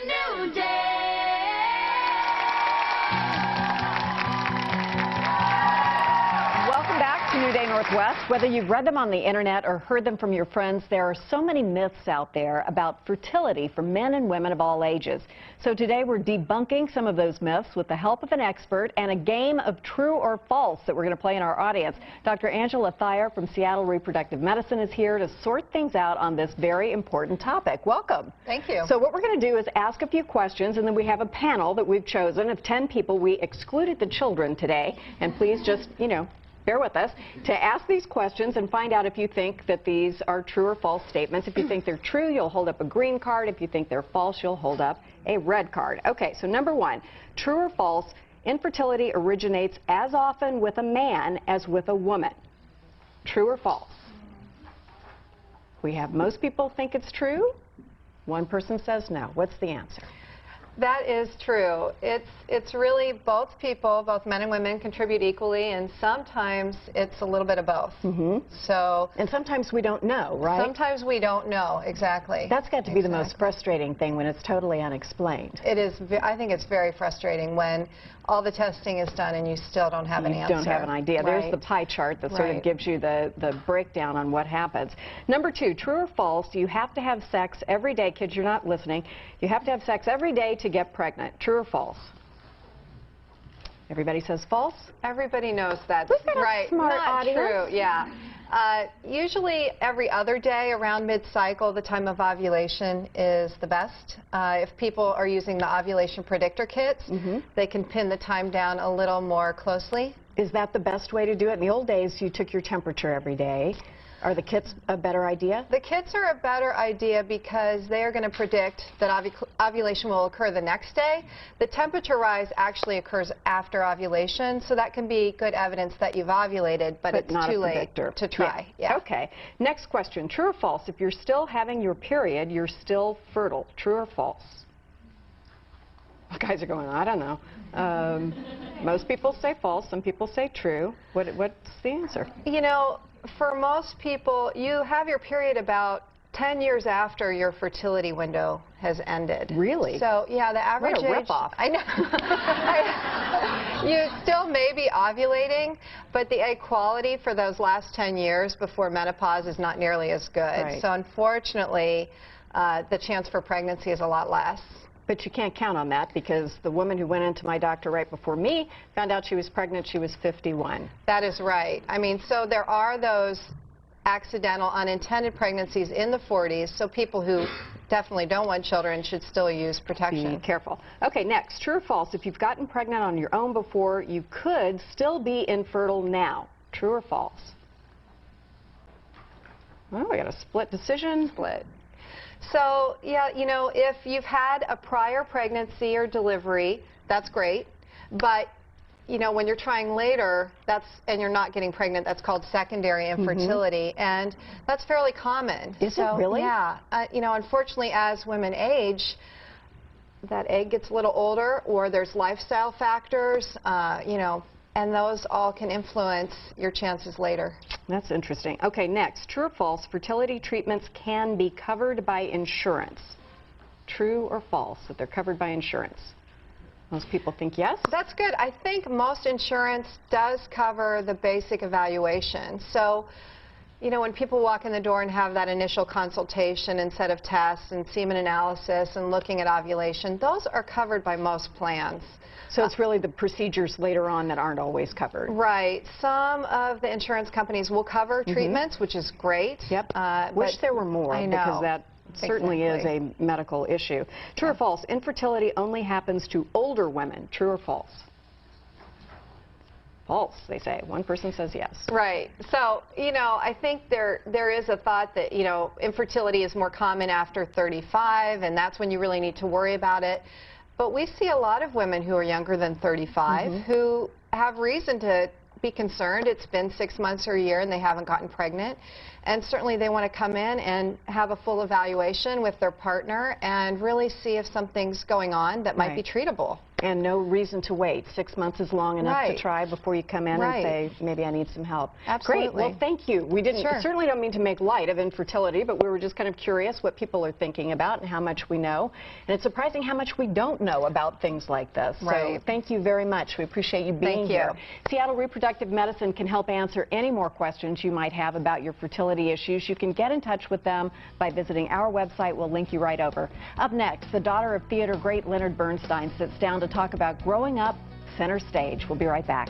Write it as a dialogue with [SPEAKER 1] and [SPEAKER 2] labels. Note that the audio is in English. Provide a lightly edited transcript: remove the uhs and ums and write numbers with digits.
[SPEAKER 1] new day.
[SPEAKER 2] Welcome back to New Day Northwest. Whether you've read them on the internet or heard them from your friends, there are so many myths out there about fertility for men and women of all ages. So today we're debunking some of those myths with the help of an expert and a game of true or false that we're going to play in our audience. Dr. Angela Thayer from Seattle Reproductive Medicine is here to sort things out on this very important topic. Welcome.
[SPEAKER 3] Thank you.
[SPEAKER 2] So what we're going to do is ask a few questions, and then we have a panel that we've chosen of 10 people. We excluded the children today, and please just, bear with us, to ask these questions and find out if you think that these are true or false statements. If you think they're true, you'll hold up a green card. If you think they're false, you'll hold up a red card. Okay, so number one, true or false, infertility originates as often with a man as with a woman. True or false? We have most people think it's true. One person says no. What's the answer?
[SPEAKER 3] That is true. It's really both people, both men and women, contribute equally, and sometimes it's a little bit of both.
[SPEAKER 2] And sometimes we don't know, right?
[SPEAKER 3] Sometimes we don't know, exactly.
[SPEAKER 2] That's got to be the most frustrating thing when it's totally unexplained.
[SPEAKER 3] It is. I think it's very frustrating when all the testing is done and you still don't have an answer.
[SPEAKER 2] You don't have an idea.
[SPEAKER 3] Right.
[SPEAKER 2] There's the pie chart that sort of gives you the breakdown on what happens. Number two, true or false, you have to have sex every day. Kids, you're not listening. You have to have sex every day to get pregnant. True or false? Everybody says false?
[SPEAKER 3] Everybody knows that's
[SPEAKER 2] right. Smart
[SPEAKER 3] Not
[SPEAKER 2] audience.
[SPEAKER 3] true, yeah. Usually every other day around mid-cycle, the time of ovulation is the best. If people are using the ovulation predictor kits, they can pin the time down a little more closely.
[SPEAKER 2] Is that the best way to do it? In the old days, you took your temperature every day. Are the kits a better idea?
[SPEAKER 3] The kits are a better idea because they are going to predict that ovulation will occur the next day. The temperature rise actually occurs after ovulation, so that can be good evidence that you've ovulated, but it's
[SPEAKER 2] not
[SPEAKER 3] too
[SPEAKER 2] a
[SPEAKER 3] late to try.
[SPEAKER 2] Yeah. Okay. Next question. True or false? If you're still having your period, you're still fertile. True or false? Guys are going, I don't know. Most people say false. Some people say true. What's the answer?
[SPEAKER 3] You know, for most people, you have your period about 10 years after your fertility window has ended.
[SPEAKER 2] Really?
[SPEAKER 3] So, yeah, the average
[SPEAKER 2] what a
[SPEAKER 3] age...
[SPEAKER 2] ripoff.
[SPEAKER 3] I know. You still may be ovulating, but the egg quality for those last 10 years before menopause is not nearly as good.
[SPEAKER 2] Right.
[SPEAKER 3] So, unfortunately, the chance for pregnancy is a lot less.
[SPEAKER 2] But you can't count on that because the woman who went into my doctor right before me found out she was pregnant. She was 51.
[SPEAKER 3] That is right. I mean, so there are those accidental, unintended pregnancies in the 40s, so people who definitely don't want children should still use protection.
[SPEAKER 2] Be careful. Okay, next, true or false, if you've gotten pregnant on your own before, you could still be infertile now. True or false? Well, we got a split decision.
[SPEAKER 3] Split. So, yeah, you know, if you've had a prior pregnancy or delivery, that's great. But, you know, when you're trying later, and you're not getting pregnant, that's called secondary infertility. And that's fairly common.
[SPEAKER 2] Is it really?
[SPEAKER 3] Yeah. You know, unfortunately, as women age, that egg gets a little older, or there's lifestyle factors, you know, and those all can influence your chances later.
[SPEAKER 2] That's interesting. Okay, next, true or false, fertility treatments can be covered by insurance. True or false, that they're covered by insurance? Most people think yes.
[SPEAKER 3] That's good. I think most insurance does cover the basic evaluation. So, you know, when people walk in the door and have that initial consultation and set of tests and semen analysis and looking at ovulation, those are covered by most plans.
[SPEAKER 2] So it's really the procedures later on that aren't always covered.
[SPEAKER 3] Right. Some of the insurance companies will cover treatments, which is great.
[SPEAKER 2] Yep. Wish there were more, because that certainly is a medical issue. True or false, infertility only happens to older women. True or false? False, they say. One person says yes.
[SPEAKER 3] Right. So, you know, I think there is a thought that, you know, infertility is more common after 35, and that's when you really need to worry about it. But we see a lot of women who are younger than 35 who have reason to be concerned. It's been 6 months or a year and they haven't gotten pregnant. And certainly they want to come in and have a full evaluation with their partner and really see if something's going on that might be treatable.
[SPEAKER 2] And no reason to wait. 6 months is long enough to try before you come in and say, maybe I need some help.
[SPEAKER 3] Absolutely.
[SPEAKER 2] Great. Well, thank you. We certainly don't mean to make light of infertility, but we were just kind of curious what people are thinking about and how much we know. And it's surprising how much we don't know about things like this. So thank you very much. We appreciate you being here. Seattle Reproductive Medicine can help answer any more questions you might have about your fertility issues. You can get in touch with them by visiting our website. We'll link you right over. Up next, the daughter of theater great Leonard Bernstein sits down to talk about growing up center stage. We'll be right back.